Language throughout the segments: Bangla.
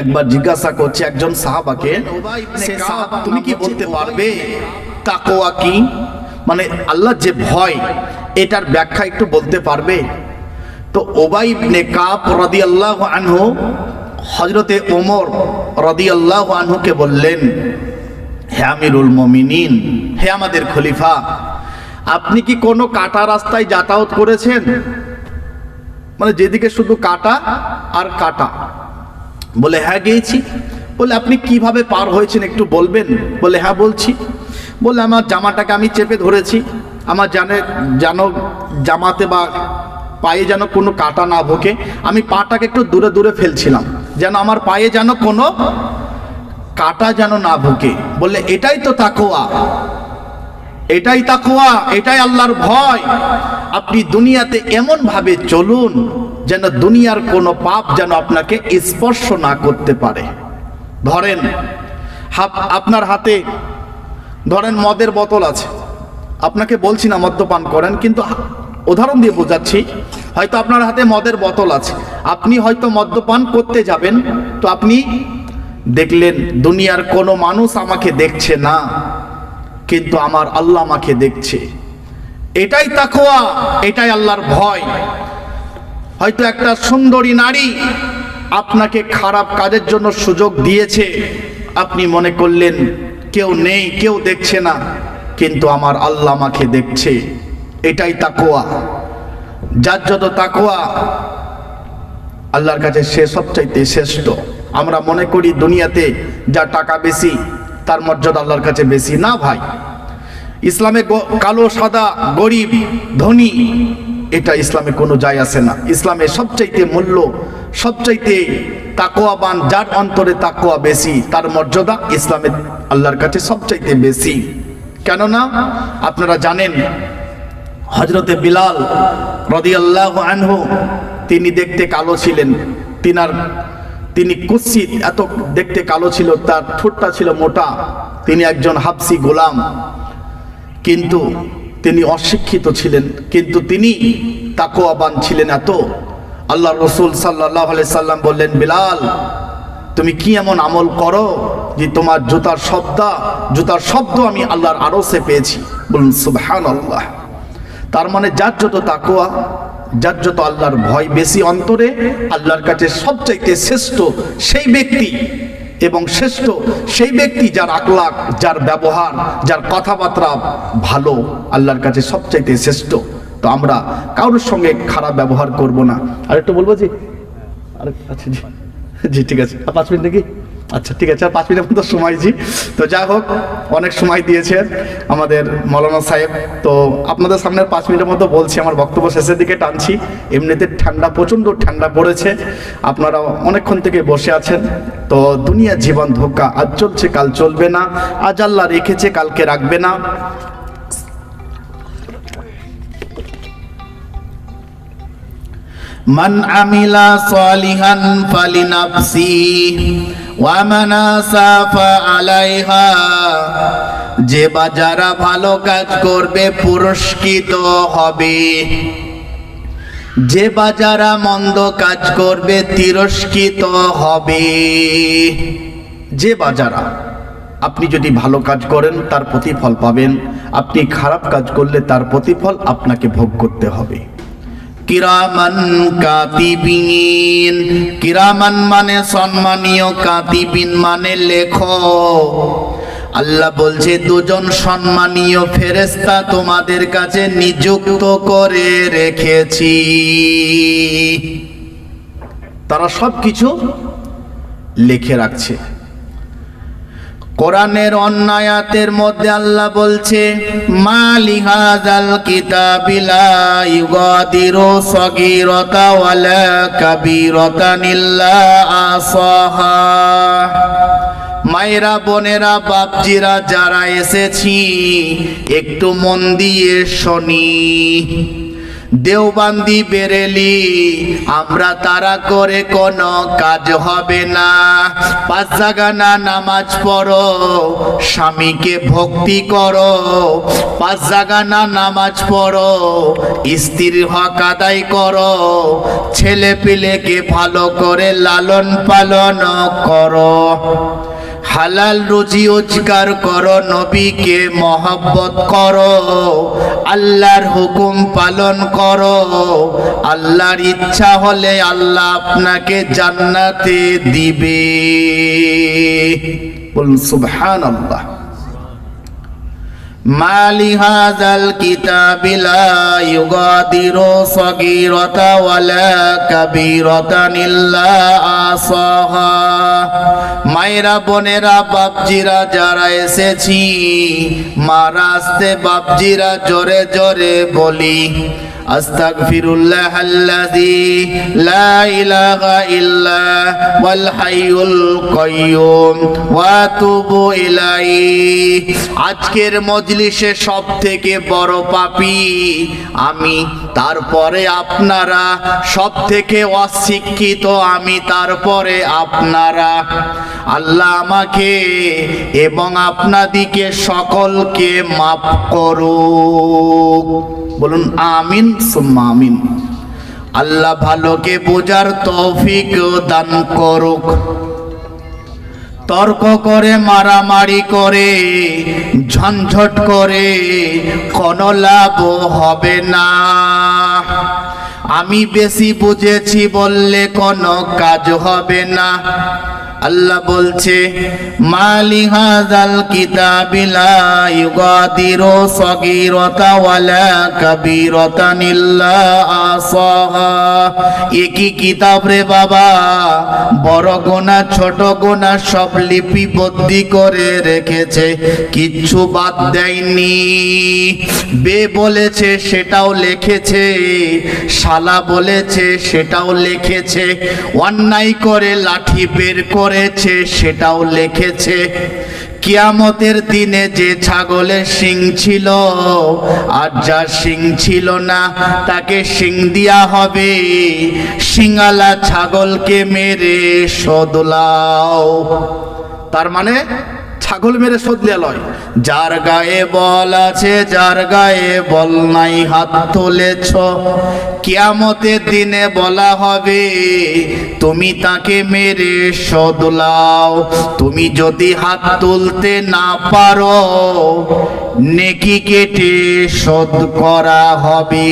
একবার জিজ্ঞাসা করছে একজন সাহাবাকে, সে সাহাবা তুমি কি বলতে পারবে তাকওয়া কি, মানে আল্লাহ যে ভয় এটার ব্যাখ্যা একটু বলতে পারবে? তো উবাই ইবনে কাব রাদিয়াল্লাহু আনহু হযরতে ওমর রাদিয়াল্লাহু আনহুকে বললেন, হে আমিরুল মুমিনিন, হে আমাদের খলিফা, আপনি কি কোনো কাটা রাস্তায় যাতায়াত করেছেন? মানে যেদিকে শুধু কাটা আর কাটা। বলে হ্যাঁ গিয়েছি। বলে আপনি কিভাবে পার হয়েছেন একটু বলবেন? বলে হ্যাঁ বলছি। বলে আমার জামাটাকে আমি চেপে ধরেছি, আমার যেন জামাতে বা পায়ে যেন কোনো কাটা না ঢোকে, আমি পাটাকে একটু দূরে দূরে ফেলছিলাম যেন আমার পায়ে যেন কোনো কাটা যেন না ঢোকে। বললে এটাই তো তাকওয়া, এটাই তাকওয়া, এটাই আল্লাহর ভয়। আপনি দুনিয়াতে এমন ভাবে চলুন যেন দুনিয়ার কোনো পাপ যেন আপনাকে স্পর্শ না করতে পারে। ধরেন আপনার হাতে ধরেন মদের বোতল আছে, আপনাকে বলছি না মদ্যপান করেন, কিন্তু উদাহরণ দিয়ে বোঝাচ্ছি। হয়তো আপনার হাতে মদের বোতল আছে, আপনি হয়তো মদ্যপান করতে যাবেন, তো আপনি দেখলেন দুনিয়ার কোনো মানুষ আমাকে দেখছে না, কিন্তু আমার আল্লাহ আমাকে দেখছে। এটাই তাকওয়া, এটাই আল্লাহর ভয়। হয়তো একটা সুন্দরী নারী আপনাকে খারাপ কাজের জন্য সুযোগ দিয়েছে, আপনি মনে করলেন কেউ নেই, কেউ দেখছে না, কিন্তু আমার আল্লাহ আমাকে দেখছে। এটাই তাকওয়া। যার যত তাকওয়া আল্লাহর কাছে সে সবচাইতে শ্রেষ্ঠ। আমরা মনে করি দুনিয়াতে যা টাকা বেশি তার মর্যাদা আল্লাহর কাছে বেশি না ভাই। ইসলামে কালো সাদা গরিব ধনী এটা ইসলামে কোনো যায় আসে না। ইসলামে সবচাইতে মূল্য, সবচাইতে তাকওয়াবান যার অন্তরে তাকওয়া বেশি তার মর্যাদা ইসলামে আল্লাহর কাছে সবচাইতে বেশি। কেননা আপনারা জানেন হযরতে বিলাল রাদিয়াল্লাহু আনহু তিনি দেখতে কালো ছিলেন, তিনি কুৎসিত, এত দেখতে কালো ছিল, তার ঠোঁটটা ছিল মোটা, তিনি একজন হাবশি গোলাম, কিন্তু তিনি অশিক্ষিত ছিলেন, কিন্তু তিনি তাকওয়াবান ছিলেন এত। আল্লাহ রাসূল সাল্লাল্লাহু আলাইহি সাল্লাম বললেন, বিলাল তুমি কি এমন আমল করো যে তোমার জুতার শব্দ আমি আল্লাহর আরশে পেয়েছি। বলুন সুবহানাল্লাহ। তার মানে যার যত তাকওয়া, যার যত আল্লাহর ভয় বেশি অন্তরে, আল্লাহর কাছে সবচাইতে শ্রেষ্ঠ সেই ব্যক্তি, এবং শ্রেষ্ঠ সেই ব্যক্তি যার আখলাক, যার ব্যবহার, যার কথাবার্তা ভালো, আল্লাহর কাছে সবচাইতে শ্রেষ্ঠ। তো আমরা কারোর সঙ্গে খারাপ ব্যবহার করব না। আর একটু বলবো জি, আচ্ছা জি জি ঠিক আছে, 5 মিনিট নাকি? আচ্ছা ঠিক আছে, আর 5 মিনিটের মতো সময় জি। তো যা হোক, অনেক সময় দিয়েছেন আমাদের মৌলানা সাহেব। তো আপনাদের সামনে 5 মিনিটের মতো বলছি, আমার বক্তব্য শেষের দিকে টানছি। এমনিতে ঠান্ডা, প্রচণ্ড ঠান্ডা পড়েছে, আপনারা অনেকক্ষণ থেকে বসে আছেন। তো দুনিয়া জীবন ধোঁকা, আজ চলছে কাল চলবে না, আজ আল্লাহ রেখেছে কালকে রাখবে না। মান আমিলা সালিহান ফালিনাফসি ওয়া মান আসাফা আলাইহা, যে বা যারা ভালো কাজ করবে পুরস্কৃত হবে, যে বা যারা মন্দ কাজ করবে তিরস্কৃত হবে। যে বা যারা, আপনি যদি ভালো কাজ করেন তার প্রতিফল পাবেন, আপনি খারাপ কাজ করলে তার প্রতিফল আপনাকে ভোগ করতে হবে। কিরামান কাতিবিন, কিরামান মানে সম্মানীয়, কাতিবিন মানে লেখক। আল্লাহ বলছে দুজন সম্মানীয় ফেরেশতা তোমাদের কাছে নিযুক্ত করে রেখেছি, তারা সবকিছু লিখে রাখছে। কোরআনের অন্য আয়াতের মধ্যে আল্লাহ বলছে, মা লিহাযাল কিতাবি লা ইউগাদিরু সগীরাতা ওয়ালা কাবীরাতান ইল্লা আসাহা। মায়েরা, বোনেরা, বাপজিরা যারা এসেছি একটু মন দিয়ে শুনি, দেওবান্দি বেরেলি আমরা তারা করে কোনো কাজ হবে না। 5 জাগানা নামাজ পড়ো, স্বামীকে ভক্তি করো, 5 জাগানা নামাজ পড়ো, স্ত্রীর হক আদায় করো, ছেলে পিলেকে ভালো করে লালন পালন করো, হালাল রুজি রোজগার করো, নবীকে মহব্বত করো, আল্লাহর হুকুম পালন করো। আল্লাহর ইচ্ছা হলে আল্লাহ আপনাকে জান্নাতে দিবে। বলুন সুবহানাল্লাহ। মালি হাযাল কিতাবি লা ইউগাদিরু সগীরাতান ওয়ালা কাবীরাতান ইল্লা আসাহা। মায়েরা, বোনেরা, বাপজিরা যারা এসেছি, মারা আসতে বাপজিরা জোরে জোরে বলি আস্তাগফিরুল্লাহাল্লাযী লা ইলাহা ইল্লা ওয়াল হাইয়ুল কাইয়্যুম ওয়া আতুবু ইলাইহি। আজকের মজলিসে সবথেকে বড় পাপী আমি, তারপরে আপনারা। সবথেকে অশিক্ষিত আমি, তারপরে আপনারা। আল্লাহ আমাকে এবং আপনাদিকে সকলকে মাফ করুক। বলুন আমিন সুম্মা আমিন। আল্লাহ ভালোকে বোঝার তৌফিক দান করুক। তর্ক করে, মারামারি করে, ঝঞ্ঝট করে কোনো লাভ হবে না। আমি বেশি বুঝেছি বললে কোনো কাজ হবে না। আল্লাহ বলছে মালি হাযাল কিতাবি লা ইউগাদিরু সগীরাতান ওয়ালা কাবীরাতান ইল্লা আসাহা। একই কিতাব রে বাবা, বড় গুনাহ ছোট গুনাহ সব লিপিবদ্ধি করে রেখেছে, কিচ্ছু বাদ দেয়নি। বে বলেছে সেটাও লিখেছে, শালা বলেছে সেটাও লিখেছে, অন্যায় করে লাঠি বের করেছে সেটাও লিখেছে। কিয়ামতের দিনে যে ছাগলের শিং ছিল আর যা শিং ছিল না তাকে শিং দেয়া হবে। শিঙালা ছাগলকে মেরে শোধলাও। তার মানে ছাগল মেরে শোধলে লয়। যার গায়ে বল আছে, যার গায়ে বল নাই, হাত তুলেছ। কিয়ামতের দিনে বলা হবে তুমি তাকে মেরে শোধলাও। তুমি যদি হাত তুলতে না পারো, নেকি কেটে শোধ করা হবে।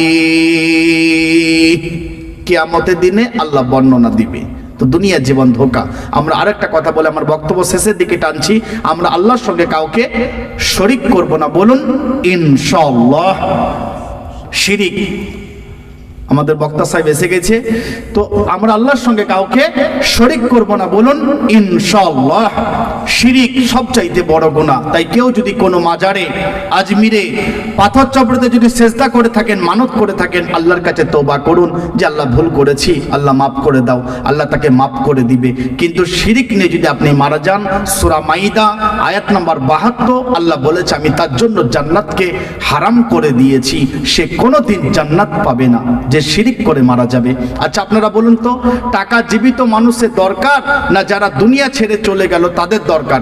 কিয়ামতের দিনে আল্লাহ বর্ণনা দিবে। তো দুনিয়ার জীবন ধোঁকা। আমরা আরেকটা কথা বলে আমার বক্তব্য শেষের দিকে টানছি, আমরা আল্লাহর সঙ্গে কাউকে শরীক করব না। বলুন ইনশাআল্লাহ। শিরিক, আমাদের বক্তা সাহেব এসে গেছে, তো আমরা আল্লাহর সঙ্গে কাউকে শরীক করব না। বলুন ইনশাআল্লাহ। শিরিক সবচাইতে বড় গুনাহ। তাই কেউ যদি কোনো মাজারে, আজমিরে, পাথর চপড়াতে যদি সেজদা করে থাকেন, মানত করে থাকেন, আল্লাহর কাছে তওবা করুন যে আল্লাহ ভুল করেছি, আল্লাহ মাফ করে দাও। আল্লাহ তাকে মাফ করে দিবে। কিন্তু শিরিক নিয়ে যদি আপনি মারা যান, সূরা মাইদা আয়াত নাম্বার 72 আল্লাহ বলেছে আমি তার জন্য জান্নাতকে হারাম করে দিয়েছি, সে কোনোদিন জান্নাত পাবে না যে শিরিক করে মারা যাবে। আচ্ছা আপনারা বলুন তো, টাকা জীবিত মানুষের দরকার না যারা দুনিয়া ছেড়ে চলে গেল তাদের দরকার?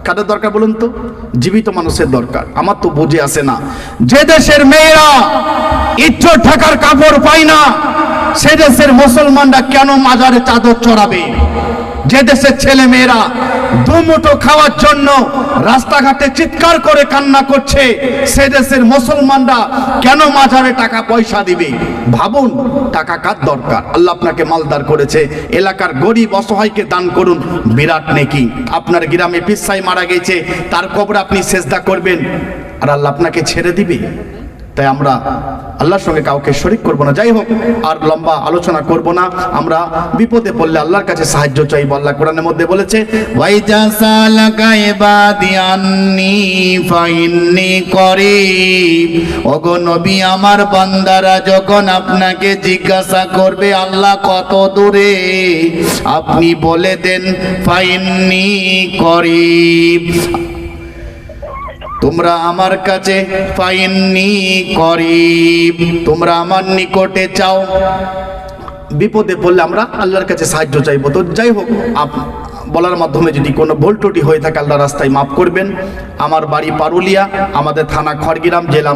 কাদের দরকার বলুন তো? জীবিত মানুষের দরকার। আমার তো বুঝে আসে না, যে দেশের মেয়েরা ইজ্জত ঢাকার কাপড় পায় না, সে দেশের মুসলমানরা কেন মাজারে চাদর চড়াবে? যে দেশের ছেলে মেয়েরা দুমুঠো খাওয়ার জন্য রাস্তাঘাটে চিৎকার করে কান্না করছে, সে দেশের মুসলমানরা কেন মাজারে টাকা পয়সা দিবে? ভাবুন, টাকা কার দরকার? আল্লাহ আপনাকে মালদার করেছে, এলাকার গরিব অসহায়কে দান করুন, বিরাট নেকি। আপনার গ্রামে পিসাই মারা গেছে, তার কবরে আপনি সেজদা করবেন আর আল্লাহ আপনাকে ছেড়ে দিবে। তাই আমরা আল্লাহর সঙ্গে কাউকে শরীক করব না। যাই হোক, আর লম্বা আলোচনা করব না। আমরা বিপদে পড়লে আল্লাহর কাছে সাহায্য চাইব। আল্লাহ কোরআনের মধ্যে বলেছে ওয়াইজা সালাকা ইবাদি আন্নী ফাইন্নী করিব। ওগো নবী, আমার বান্দারা যখন আপনাকে জিজ্ঞাসা করবে আল্লাহ কত দূরে, আপনি বলে দেন ফাইন্নী করিব। তোমরা আমার কাছে ফাইন্নি করিব, তোমরা আমার নিকটে চাও। বিপদে পড়লে আমরা আল্লাহর কাছে সাহায্য চাইবো। তো যাই হোক, বলার মাধ্যমে যদি কোনো ভুল ত্রুটি হয়ে থাকে আল্লাহ রাস্তায় মাফ করবেন। আমার বাড়ি পারুলিয়া, আমাদের থানা খড়গ্রাম, জেলা